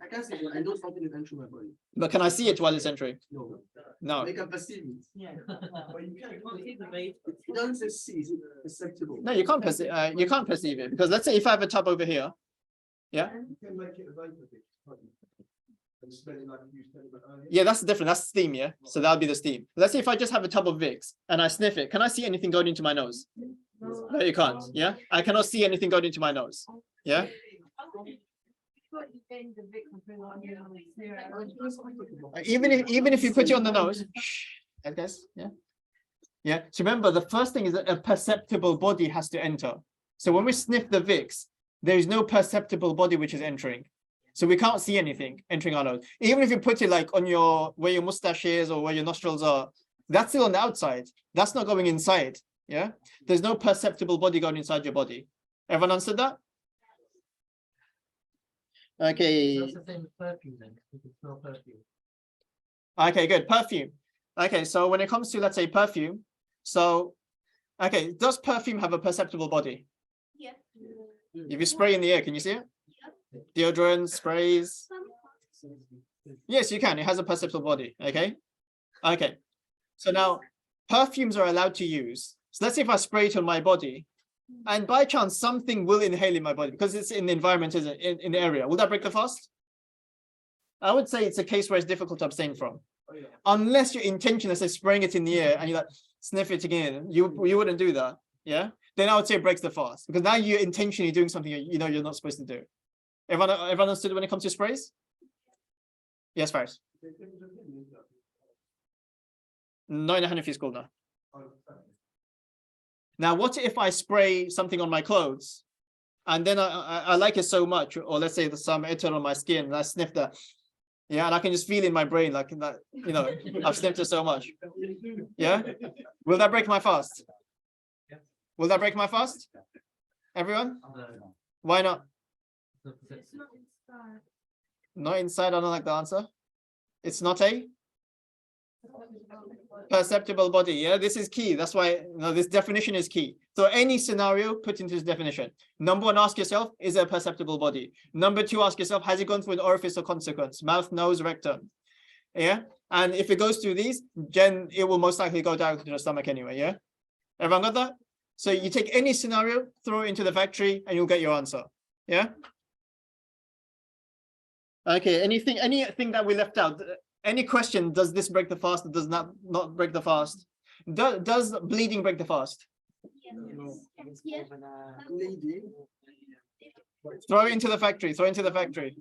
I can see it. I know something is entering my body. But can I see it while it's entering? No. No. They can perceive it. Yeah. But you can't. It doesn't say see. Is it perceptible? No, you can't perceive. You can't perceive it because let's say if I have a tub over here, yeah. You can make it a vapor bit. And smell it like you said about earlier. Yeah, that's different. That's steam, yeah. So that'll be the steam. Let's say if I just have a tub of Vicks and I sniff it, can I see anything going into my nose? No, you can't. Yeah, I cannot see anything going into my nose. Yeah. Even if you put it on the nose, I guess, yeah. Yeah. So remember, the first thing is that a perceptible body has to enter. So when we sniff the Vicks, there is no perceptible body which is entering. So we can't see anything entering our nose. Even if you put it like on your where your mustache is or where your nostrils are, that's still on the outside. That's not going inside. Yeah. There's no perceptible body going inside your body. Everyone answered that? Okay. That's the same with perfume then. You can smell perfume. Okay, good. Perfume. Okay, so when it comes to, let's say, perfume, so, okay, does perfume have a perceptible body? Yeah. If you spray in the air, can you see it? Deodorant, sprays. Yes, you can. It has a perceptible body. Okay. Okay. So now perfumes are allowed to use. So let's say if I spray it on my body and by chance something will inhale in my body because it's in the environment, isn't it? In the area. Will that break the fast? I would say it's a case where it's difficult to abstain from. Unless your intention is say spraying it in the air and you like sniff it again, you wouldn't do that. Yeah. Then I would say it breaks the fast because now you're intentionally doing something you know you're not supposed to do. Everyone understood when it comes to sprays? Yes, Faris. No, in a Hanafi school now. Now, what if I spray something on my clothes and then I like it so much, or let's say there's some ether on my skin and I sniff that, yeah, and I can just feel in my brain like that, you know, I've sniffed it so much. Yeah, will that break my fast? Will that break my fast? Everyone? Why not? Not inside. I don't like the answer. It's not a perceptible body. Yeah, this is key. That's why this definition is key. So any scenario, put into this definition. Number one, ask yourself, is it a perceptible body? Number two, ask yourself, has it gone through an orifice or consequence? Mouth, nose, rectum. Yeah, and if it goes through these, then it will most likely go down to the stomach anyway. Yeah, everyone got that? So you take any scenario, throw it into the factory, and you'll get your answer. Yeah. Okay, anything that we left out? Any question? Does this break the fast? Or does not break the fast? Does bleeding break the fast? Yeah. Throw it into the factory. Throw it into the factory.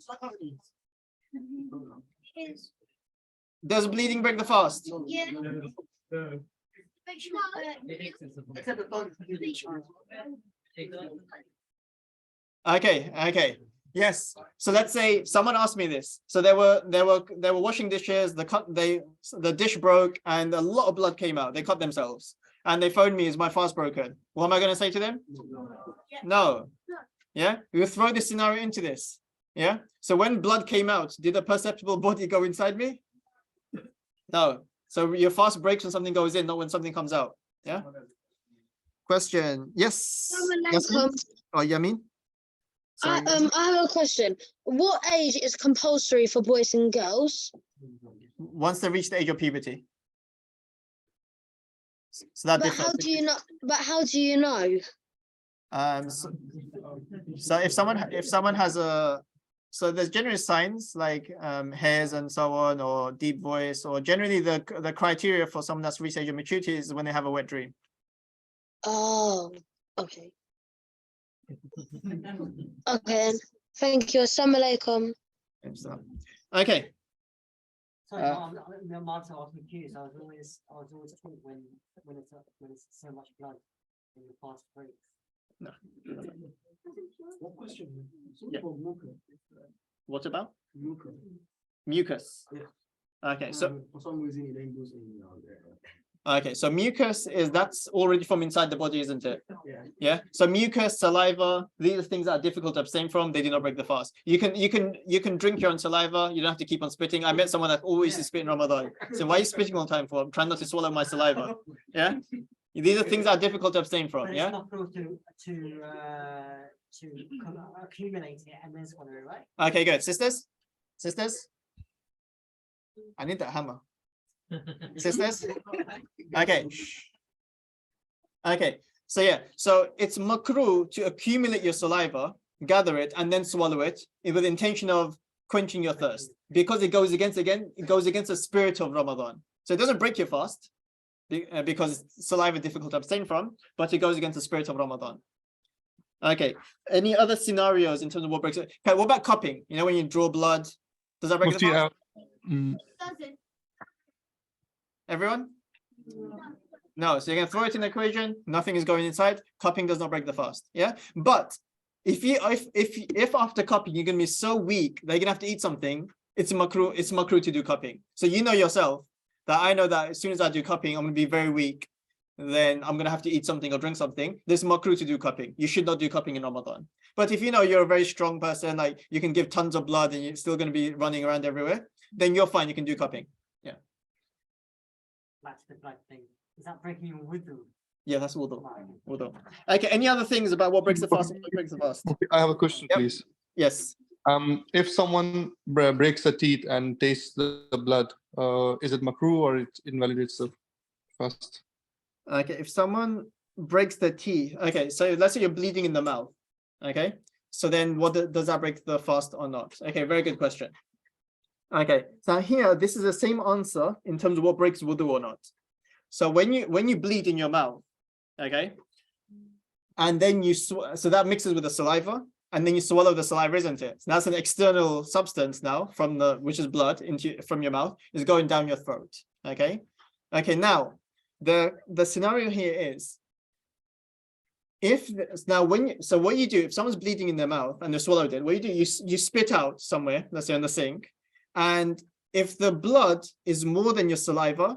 Does bleeding break the fast? Yeah. Okay. Yes. So let's say someone asked me this. So they were washing dishes. The dish broke and a lot of blood came out. They cut themselves and they phoned me. Is my fast broken? What am I going to say to them? No. Yeah. We will throw this scenario into this. Yeah. So when blood came out, did a perceptible body go inside me? No. So your fast breaks when something goes in, not when something comes out. Yeah. Question. Yes. Oh, Yamin. I have a question. What age is compulsory for boys and girls? Once they reach the age of puberty. So that differs. How do you know? But how do you know? So if someone has so there's generally signs like hairs and so on, or deep voice, or generally the criteria for someone that's reached age of maturity is when they have a wet dream. Oh, okay. Okay, thank you. Assalamu alaikum. Okay. Sorry, I'm also confused. I was always taught when it's so much blood in the fast breaks. No. What question? Yeah. What about? Mucus. Mucus. Yeah. Okay, so for some reason it then goes in. okay, so mucus that's already from inside the body, isn't it? Yeah. Yeah. So mucus, saliva, these are things that are difficult to abstain from. They do not break the fast. You can drink your own saliva. You don't have to keep on spitting. I met someone that always is spitting Ramadan. So why are you spitting all the time for? I'm trying not to swallow my saliva. Yeah. These are things that are difficult to abstain from. But Yeah. it's not cruel to accumulate it and then swallow it, right? Okay, good. Sisters? Sisters? I need that hammer. Sisters? Okay. Okay. So yeah, so it's makruh to accumulate your saliva, gather it, and then swallow it with the intention of quenching your thirst. Because it goes against the spirit of Ramadan. So it doesn't break your fast because saliva is difficult to abstain from, but it goes against the spirit of Ramadan. Okay. Any other scenarios in terms of what breaks it? Okay, what about cupping? You know, when you draw blood, does that break the fast? Doesn't. Everyone? No. So you're gonna throw it in the equation. Nothing is going inside. Cupping does not break the fast. Yeah. But if after cupping you're gonna be so weak that you're gonna have to eat something, it's makruh to do cupping. So you know yourself that I know that as soon as I do cupping, I'm gonna be very weak. Then I'm gonna have to eat something or drink something. There's makruh to do cupping. You should not do cupping in Ramadan. But if you know you're a very strong person, like you can give tons of blood and you're still gonna be running around everywhere, then you're fine. You can do cupping. Yeah. That's the blood thing. Is that breaking your wudu? Yeah, that's wudu. Wudu. Okay. Any other things about what breaks the fast and what breaks the fast? Okay, I have a question, please. Yes. If someone breaks a teeth and tastes the blood, is it makruh or it invalidates the fast? Okay, if someone breaks the teeth, okay, so let's say you're bleeding in the mouth, okay, so then does that break the fast or not? Okay, very good question. Okay, so here this is the same answer in terms of what breaks wudu or not. So when you bleed in your mouth, okay, and then so that mixes with the saliva, and then you swallow the saliva, isn't it? So that's an external substance now which is blood from your mouth is going down your throat. Okay, now the scenario here is what you do if someone's bleeding in their mouth and they swallowed it, what you do, you spit out somewhere, let's say on the sink, and if the blood is more than your saliva,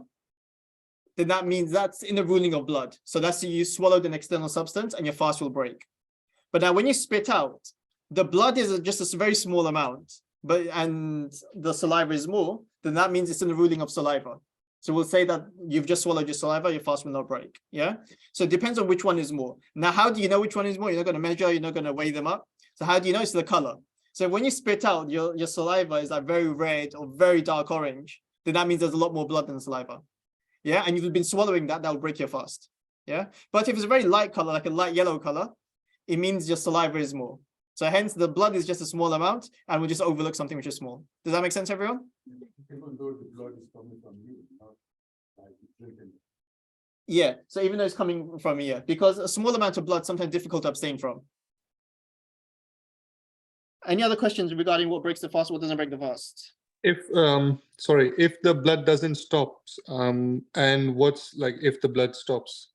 then that means that's in the ruling of blood. So that's you swallowed an external substance and your fast will break. But now when you spit out, the blood is just a very small amount, and the saliva is more, then that means it's in the ruling of saliva. So we'll say that you've just swallowed your saliva, your fast will not break. Yeah. So it depends on which one is more. Now, how do you know which one is more? You're not going to measure, you're not going to weigh them up. So how do you know? It's the color. So when you spit out, your saliva is like very red or very dark orange, then that means there's a lot more blood than the saliva. Yeah. And you've been swallowing that will break your fast. Yeah. But if it's a very light color, like a light yellow color, it means your saliva is more. So hence the blood is just a small amount and we'll just overlook something which is small. Does that make sense, everyone? Even though the blood is coming from you, not like drinking. Yeah, so even though it's coming from here, because a small amount of blood sometimes difficult to abstain from. Any other questions regarding what breaks the fast, what doesn't break the fast? If the blood doesn't stop, and what's like if the blood stops?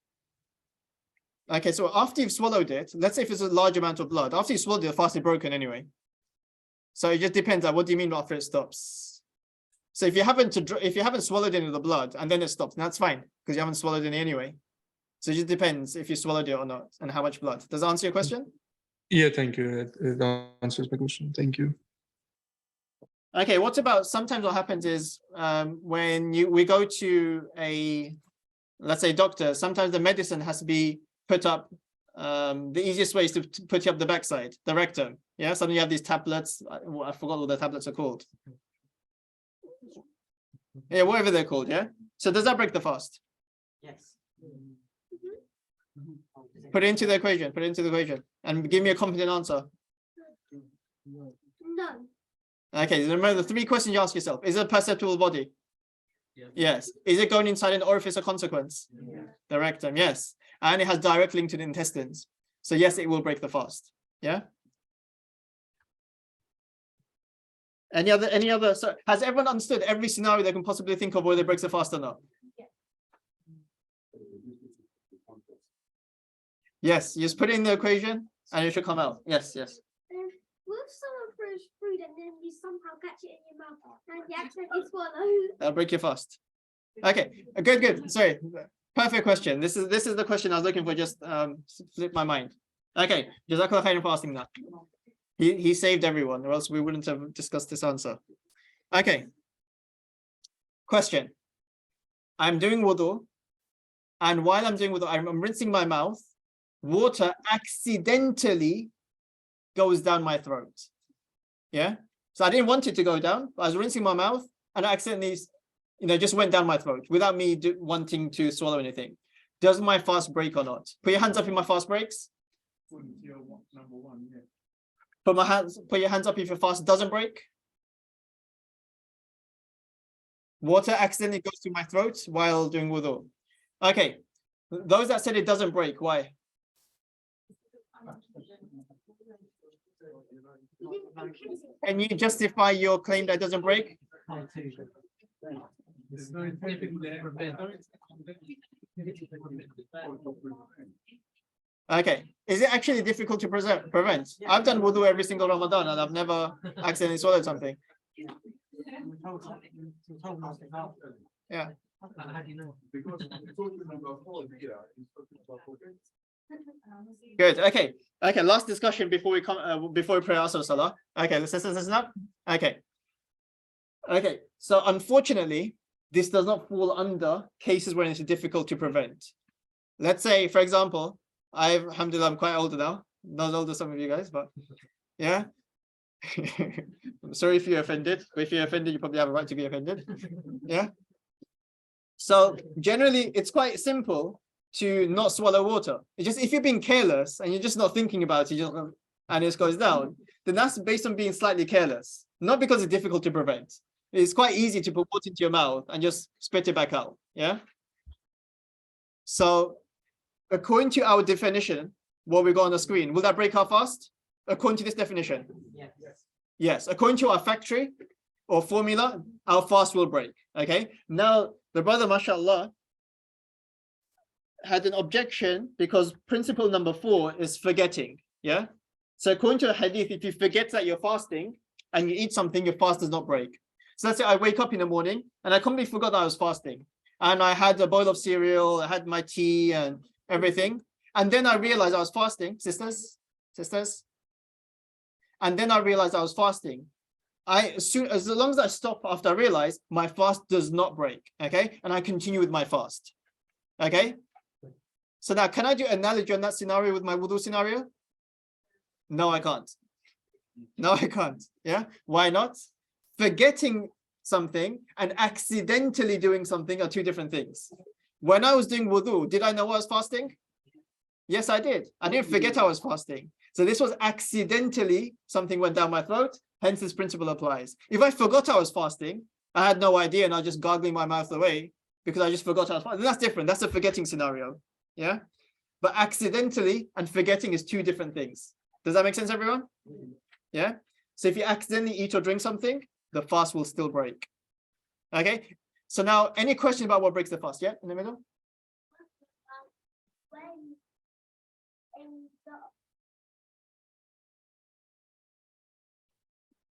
Okay, so after you've swallowed it, let's say if it's a large amount of blood, after you swallowed it, the fast is broken anyway. So it just depends on what do you mean after it stops. So if you haven't swallowed any of the blood and then it stops, that's fine because you haven't swallowed any anyway. So it just depends if you swallowed it or not and how much blood. Does that answer your question? Yeah, thank you. It answers my question. Thank you. Okay, what about sometimes what happens is when we go to let's say doctor, sometimes the medicine has to be put up. The easiest way is to put it up the backside, the rectum. Yeah, suddenly you have these tablets. I forgot what the tablets are called. Yeah, whatever they're called. Yeah. So does that break the fast? Yes. Put it into the equation. Put it into the equation, and give me a confident answer. No. Okay. Remember the three questions you ask yourself: is it a perceptible body? Yes. Is it going inside an orifice of consequence? Yeah. The rectum. Yes. And it has direct link to the intestines. So yes, it will break the fast. Yeah. Any other? So has everyone understood every scenario they can possibly think of whether it breaks the fast or not? Yes. You just put it in the equation and it should come out. Yes. Yes. What if someone throws food and then you somehow catch it in your mouth and you accidentally swallow? That'll break your fast. Okay. Good. Sorry. Perfect question. This is the question I was looking for. Just slipped my mind. Okay. Jazakallah khairan for asking that. He saved everyone, or else we wouldn't have discussed this answer. Okay. Question. I'm doing wudu and while I'm doing wudu, I'm rinsing my mouth, water accidentally goes down my throat. Yeah. So I didn't want it to go down. I was rinsing my mouth and I accidentally, just went down my throat without me wanting to swallow anything. Does my fast break or not? Put your hands up if my fast breaks. Number one, yeah. Put your hands up if your fast doesn't break. Water accidentally goes to my throat while doing wudu. Okay. Those that said it doesn't break, why? Can you justify your claim that it doesn't break? It's very difficult to prevent. Okay. Is it actually difficult to prevent? I've done wudu every single Ramadan and I've never accidentally swallowed something. Yeah. How do you know? Because we're talking about four here, he's talking about four. Good. Okay. Okay. Last discussion before we come before we pray Asr Salah. Okay. Let's listen up. Okay. Okay. So unfortunately, this does not fall under cases where it's difficult to prevent. Let's say, for example, alhamdulillah, I'm quite older now. Not as old as some of you guys, but yeah. I'm sorry if you're offended. But if you're offended, you probably have a right to be offended. Yeah. So generally, it's quite simple to not swallow water. It's just if you're being careless and you're just not thinking about it, and it goes down, then that's based on being slightly careless, not because it's difficult to prevent. It's quite easy to put water into your mouth and just spit it back out. Yeah. So according to our definition, what we got on the screen, will that break our fast? According to this definition? Yes. Yes. According to our factory or formula, our fast will break. Okay. Now, the brother, mashallah, had an objection because principle number 4 is forgetting. Yeah. So according to a hadith, if you forget that you're fasting and you eat something, your fast does not break. So let's say I wake up in the morning and I completely forgot that I was fasting. And I had a bowl of cereal, I had my tea and everything. And then I realized I was fasting, sisters. And then I realized I was fasting. As long as I stop after I realize, my fast does not break. Okay. And I continue with my fast. Okay. So now, can I do an analogy on that scenario with my wudu scenario? No, I can't. No, I can't. Yeah. Why not? Forgetting something and accidentally doing something are two different things. When I was doing wudu, did I know I was fasting? Yes, I did. I didn't forget I was fasting. So this was accidentally something went down my throat. Hence, this principle applies. If I forgot I was fasting, I had no idea and I was just gargling my mouth away because I just forgot I was fasting. That's different. That's a forgetting scenario. Yeah. But accidentally and forgetting is two different things. Does that make sense, everyone? Yeah. So if you accidentally eat or drink something, the fast will still break. Okay. So now, any question about what breaks the fast? Yeah, in the middle.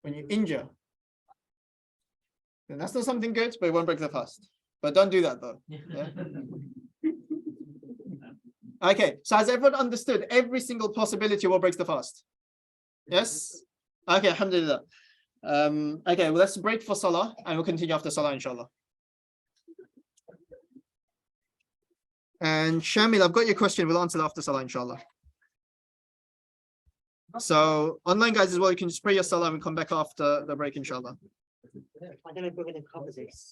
When you injure, then that's not something good, but it won't break the fast. But don't do that though. Yeah? Okay, so has everyone understood every single possibility of what breaks the fast? Yes? Okay, alhamdulillah. Okay, well, let's break for Salah and we'll continue after Salah, inshallah. And Shamil, I've got your question. We'll answer after Salah, inshallah. So online guys as well, you can just pray your Salah and we'll come back after the break, inshallah. I don't know if we're going to cover this.